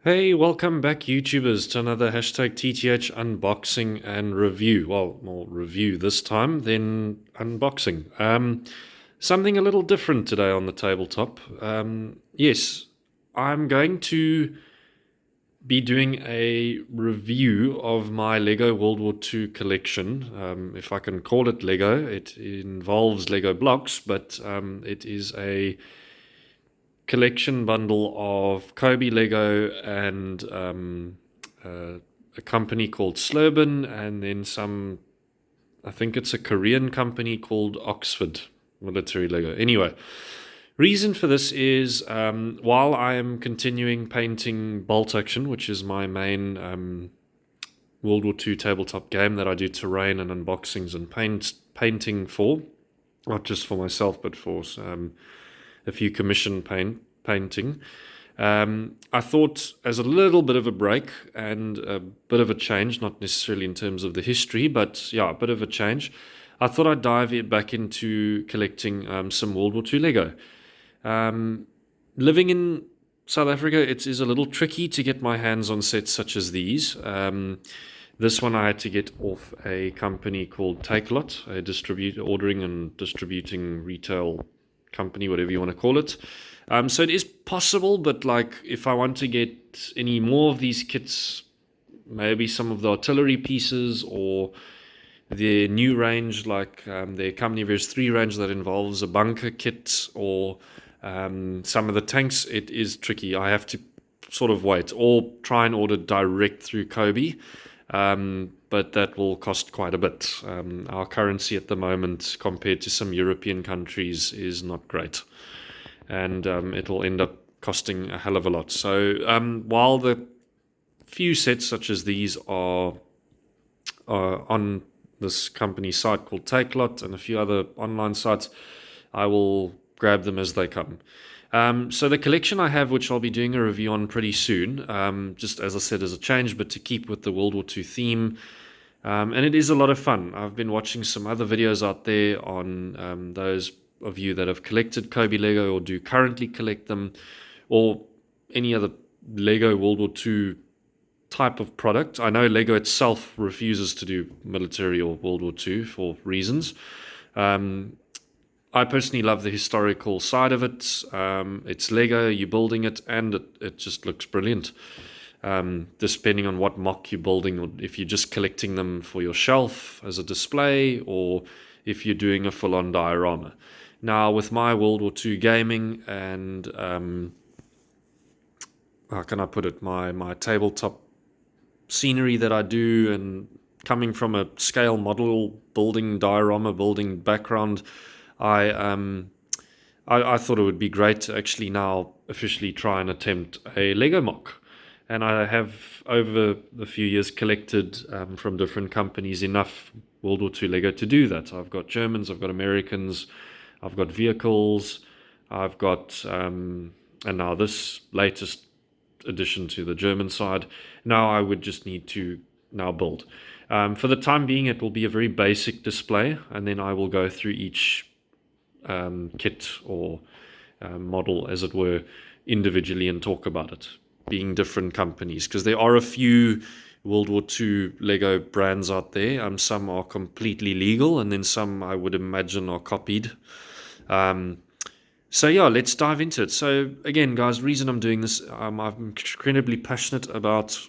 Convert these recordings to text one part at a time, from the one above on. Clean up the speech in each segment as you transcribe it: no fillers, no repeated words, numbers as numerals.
Hey, welcome back, YouTubers, to another hashtag TTH unboxing and review. Well, more review this time than unboxing. Something a little different today on the tabletop. Yes, I'm going to be doing a review of my Lego World War II collection. If I can call it Lego, it involves Lego blocks, but it is a collection bundle of Cobi Lego and a company called Slurban, and then some, I think it's a Korean company called Oxford Military Lego. Anyway, reason for this is while I am continuing painting Bolt Action, which is my main World War II tabletop game that I do terrain and unboxings and painting for, not just for myself, but for a few commission painting. I thought, as a little bit of a break and a bit of a change, not necessarily in terms of the history, but yeah, a bit of a change, I thought I'd dive back into collecting some World War II Lego. Living in South Africa, it is a little tricky to get my hands on sets such as these. This one I had to get off a company called Takealot, a ordering and distributing retail company, whatever you want to call it. So it is possible, but like if I want to get any more of these kits, maybe some of the artillery pieces or their new range, like their Company Verse 3 range that involves a bunker kit or some of the tanks, it is tricky. I have to sort of wait or try and order direct through Cobi. But that will cost quite a bit. Our currency at the moment, compared to some European countries, is not great, and it'll end up costing a hell of a lot. So while the few sets such as these are on this company site called Takealot and a few other online sites, I will grab them as they come. So the collection I have, which I'll be doing a review on pretty soon, just as I said, as a change, but to keep with the World War II theme. And it is a lot of fun. I've been watching some other videos out there on those of you that have collected Cobi Lego or do currently collect them, or any other Lego World War II type of product. I know Lego itself refuses to do military or World War II for reasons. I personally love the historical side of it. It's Lego, you're building it, and it just looks brilliant. Depending on what mock you're building, or if you're just collecting them for your shelf as a display, or if you're doing a full-on diorama. Now, with my World War II gaming and, how can I put it, my tabletop scenery that I do, and coming from a scale model building, diorama building background, I thought it would be great to actually now officially try and attempt a Lego mock. And I have, over the few years, collected from different companies enough World War II Lego to do that. I've got Germans, I've got Americans, I've got vehicles, I've got, and now this latest addition to the German side. Now I would just need to now build. For the time being, it will be a very basic display, and then I will go through each kit or model, as it were, individually and talk about it, being different companies, because there are a few World War II Lego brands out there. Some are completely legal, and then some I would imagine are copied. So yeah, let's dive into it. So again, guys, reason I'm doing this, I'm incredibly passionate about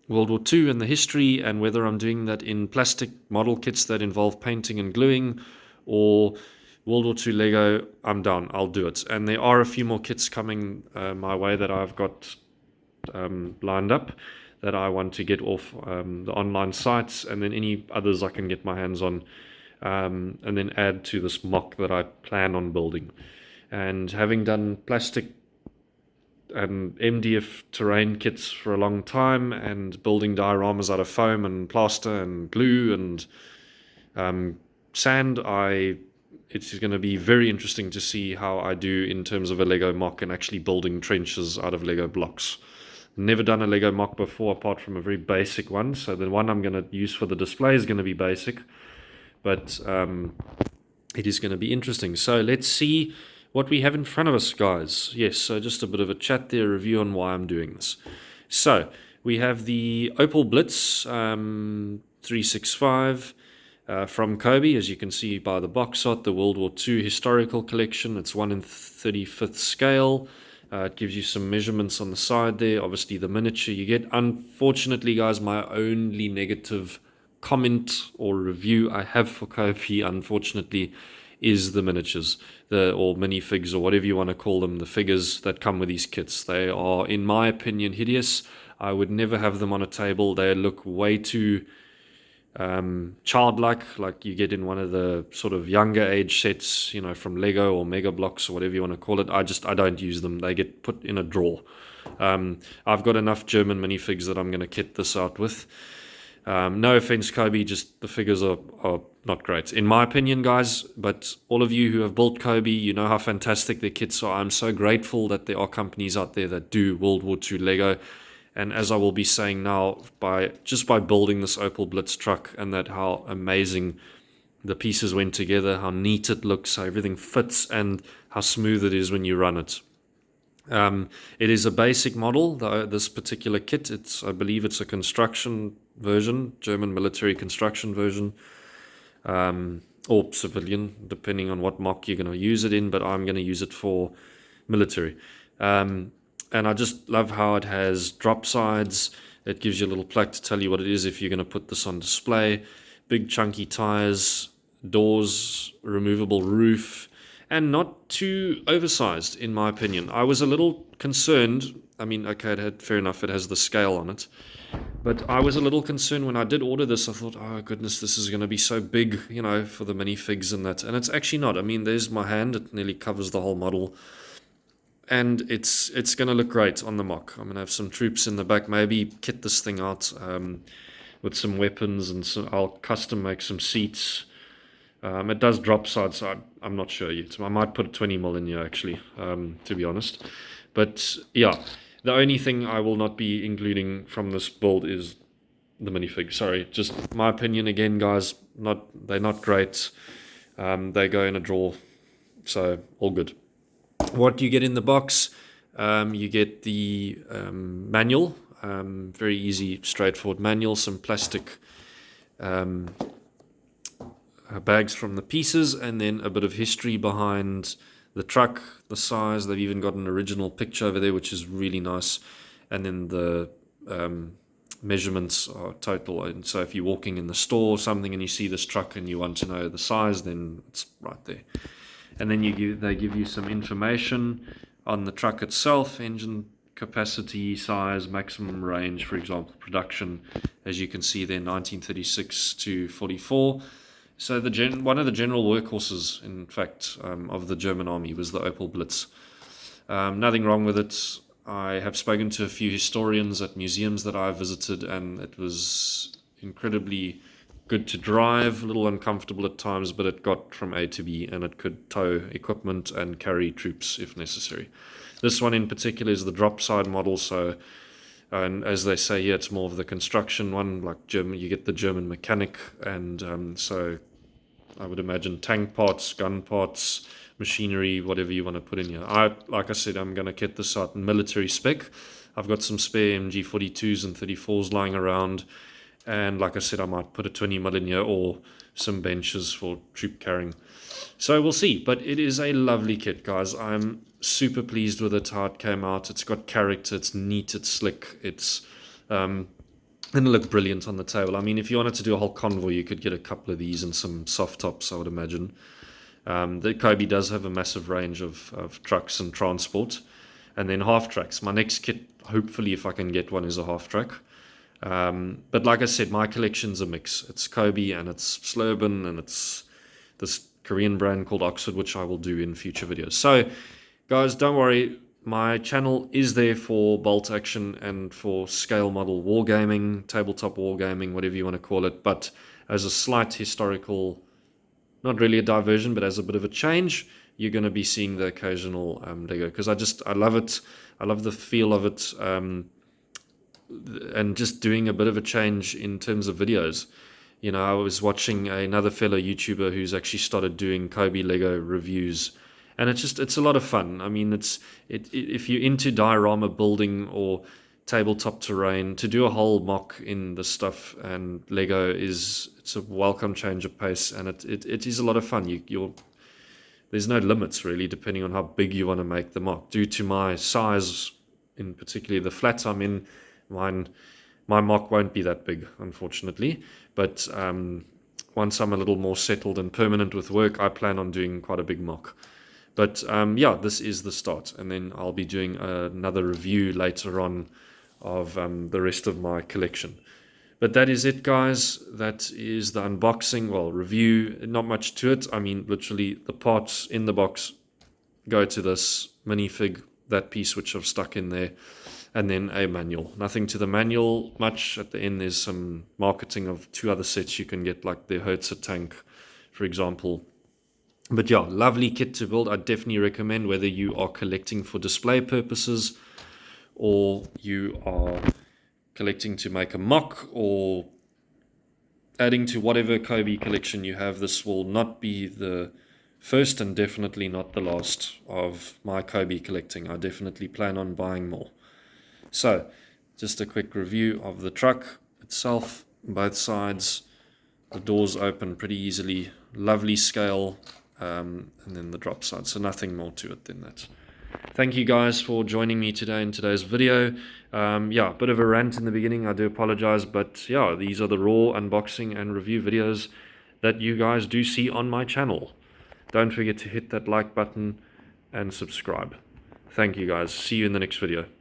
World War II and the history, and whether I'm doing that in plastic model kits that involve painting and gluing, or World War II Lego, I'm down. I'll do it. And there are a few more kits coming my way that I've got lined up that I want to get off the online sites, and then any others I can get my hands on, and then add to this mock that I plan on building. And having done plastic and MDF terrain kits for a long time, and building dioramas out of foam and plaster and glue and sand, it's going to be very interesting to see how I do in terms of a Lego mock and actually building trenches out of Lego blocks. Never done a Lego mock before, apart from a very basic one. So the one I'm going to use for the display is going to be basic, but it is going to be interesting. So let's see what we have in front of us, guys. Yes, so just a bit of a chat there, a review on why I'm doing this. So we have the Opel Blitz 365 from Cobi, as you can see by the box art, the World War II historical collection. It's 1 in 35th scale. It gives you some measurements on the side there, obviously the miniature you get. Unfortunately, guys, my only negative comment or review I have for Cobi, unfortunately, is the miniatures, or minifigs, or whatever you want to call them, the figures that come with these kits. They are, in my opinion, hideous. I would never have them on a table. They look way too childlike, like you get in one of the sort of younger age sets, from Lego or Mega Bloks or whatever you want to call it. I don't use them. They get put in a drawer. I've got enough German minifigs that I'm going to kit this out with. No offense, Cobi, just the figures are not great, in my opinion, guys. But all of you who have built Cobi, you know how fantastic their kits are. I'm so grateful that there are companies out there that do World War II Lego. And as I will be saying now, by building this Opel Blitz truck, and that how amazing the pieces went together, how neat it looks, how everything fits, and how smooth it is when you run it. It is a basic model, this particular kit. I believe it's a construction version, German military construction version, or civilian, depending on what mock you're going to use it in, but I'm going to use it for military. And I just love how it has drop sides. It gives you a little plaque to tell you what it is if you're going to put this on display. Big chunky tires, doors, removable roof, and not too oversized, in my opinion. I was a little concerned. I mean, okay, fair enough, it has the scale on it. But I was a little concerned when I did order this. I thought, oh goodness, this is going to be so big, for the minifigs and that. And it's actually not. I mean, there's my hand. It nearly covers the whole model. And it's going to look great on the mock. I'm going to have some troops in the back, maybe kit this thing out with some weapons, and I'll custom make some seats. It does drop side, so I'm not sure yet. I might put a 20mm in here, actually, to be honest. But yeah, the only thing I will not be including from this build is the minifig. Sorry, just my opinion again, guys. They're not great. They go in a drawer, so all good. What do you get in the box? You get the manual, very easy, straightforward manual, some plastic bags from the pieces, and then a bit of history behind the truck, the size. They've even got an original picture over there, which is really nice. And then the measurements are total. And so if you're walking in the store or something and you see this truck and you want to know the size, then it's right there. And then they give you some information on the truck itself, engine capacity, size, maximum range, for example, production, as you can see there, 1936 to 44. So one of the general workhorses, in fact, of the German army was the Opel Blitz. Nothing wrong with it. I have spoken to a few historians at museums that I've visited, and it was incredibly good to drive, a little uncomfortable at times, but it got from A to B, and it could tow equipment and carry troops if necessary. This one in particular is the drop side model, so, and as they say here, it's more of the construction one, like German. You get the German mechanic, and so I would imagine tank parts, gun parts, machinery, whatever you want to put in here. Like I said, I'm going to kit this out in military spec. I've got some spare MG42s and 34s lying around. And like I said, I might put a 20mm in here, or some benches for troop carrying. So we'll see. But it is a lovely kit, guys. I'm super pleased with it, how it came out. It's got character. It's neat. It's slick. It's going to look brilliant on the table. I mean, if you wanted to do a whole convoy, you could get a couple of these and some soft tops, I would imagine. The Cobi does have a massive range of trucks and transport. And then half tracks. My next kit, hopefully, if I can get one, is a half track. But like I said, my collection's a mix. It's Cobi and it's Slurban and it's this Korean brand called Oxford, which I will do in future videos. So, guys, don't worry. My channel is there for bolt action and for scale model wargaming, tabletop wargaming, whatever you want to call it. But as a slight historical, not really a diversion, but as a bit of a change, you're going to be seeing the occasional Lego. Because I love it. I love the feel of it. And just doing a bit of a change in terms of videos. I was watching another fellow YouTuber who's actually started doing Cobi Lego reviews, and it's a lot of fun. I mean, if you're into diorama building or tabletop terrain. To do a whole mock in the stuff and Lego it's a welcome change of pace, and it is a lot of fun. There's no limits really, depending on how big you want to make the mock. Due to my size, in particularly the flats I'm in, my mock won't be that big, unfortunately. But once I'm a little more settled and permanent with work, I plan on doing quite a big mock. But yeah, this is the start, and then I'll be doing another review later on of the rest of my collection. But that is it, guys. That is the unboxing, well, review. Not much to it. I mean, literally the parts in the box go to this minifig, that piece which I've stuck in there, and then a manual. Nothing to the manual much. At the end, there's some marketing of 2 other sets you can get, like the Hertzer tank, for example. But yeah, lovely kit to build. I definitely recommend, whether you are collecting for display purposes or you are collecting to make a mock or adding to whatever Cobi collection you have. This will not be the first and definitely not the last of my Cobi collecting. I definitely plan on buying more. So, just a quick review of the truck itself. Both sides, the doors open pretty easily. Lovely scale, and then the drop side. So nothing more to it than that. Thank you guys for joining me today in today's video. Yeah, a bit of a rant in the beginning. I do apologize, but yeah, these are the raw unboxing and review videos that you guys do see on my channel. Don't forget to hit that like button and subscribe. Thank you guys. See you in the next video.